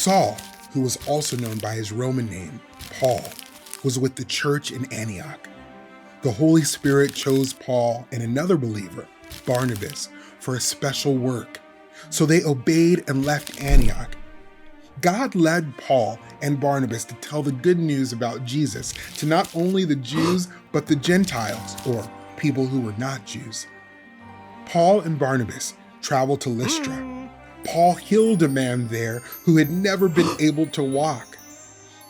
Saul, who was also known by his Roman name, Paul, was with the church in Antioch. The Holy Spirit chose Paul and another believer, Barnabas, for a special work. So they obeyed and left Antioch. God led Paul and Barnabas to tell the good news about Jesus to not only the Jews, but the Gentiles, or people who were not Jews. Paul and Barnabas traveled to Lystra. Paul healed a man there who had never been able to walk.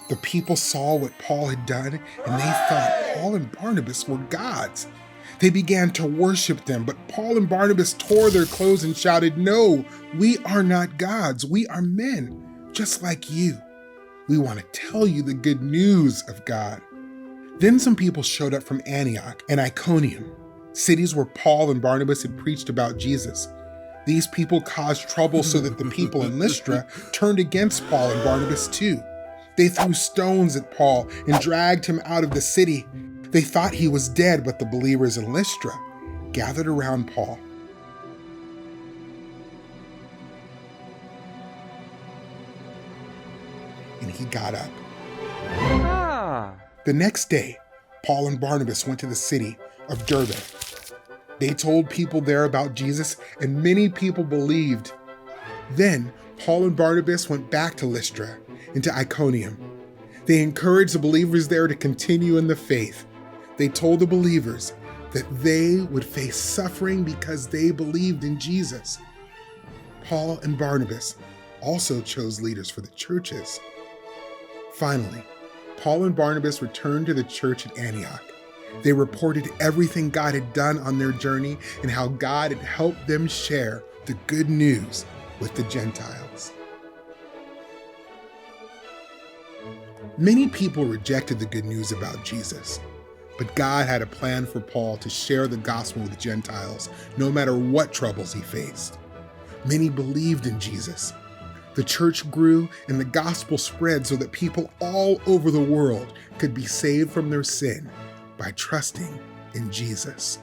The people saw what Paul had done, and they thought Paul and Barnabas were gods. They began to worship them, but Paul and Barnabas tore their clothes and shouted, "No, we are not gods. We are men, just like you. We want to tell you the good news of God." Then some people showed up from Antioch and Iconium, cities where Paul and Barnabas had preached about Jesus. These people caused trouble so that the people in Lystra turned against Paul and Barnabas too. They threw stones at Paul and dragged him out of the city. They thought he was dead, but the believers in Lystra gathered around Paul. And he got up. The next day, Paul and Barnabas went to the city of Derbe. They told people there about Jesus, and many people believed. Then Paul and Barnabas went back to Lystra and to Iconium. They encouraged the believers there to continue in the faith. They told the believers that they would face suffering because they believed in Jesus. Paul and Barnabas also chose leaders for the churches. Finally, Paul and Barnabas returned to the church at Antioch. They reported everything God had done on their journey and how God had helped them share the good news with the Gentiles. Many people rejected the good news about Jesus, but God had a plan for Paul to share the gospel with Gentiles, no matter what troubles he faced. Many believed in Jesus. The church grew and the gospel spread so that people all over the world could be saved from their sin by trusting in Jesus.